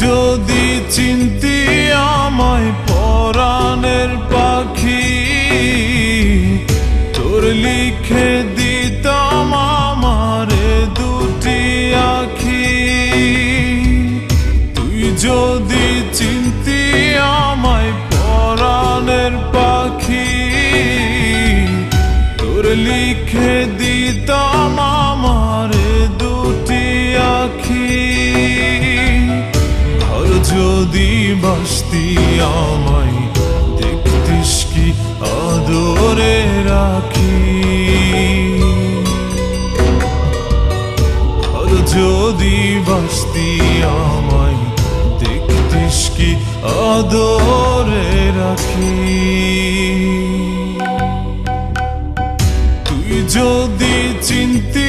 যদি চিনতি আমায় পরাণের পাখি, তোর লিখে দিতাম আমারে দুটি আখি। তুই যদি চিনতি আমায় পরাণের পাখি, তোর লিখে দিতাম আমারে দুটি আখি। যদি বাসতি আমায় দেখতিস কি আদরে রাখি। আর যদি বাসতি আমায় দেখতিস কি আদরে রাখি। তুই যদি চিনতি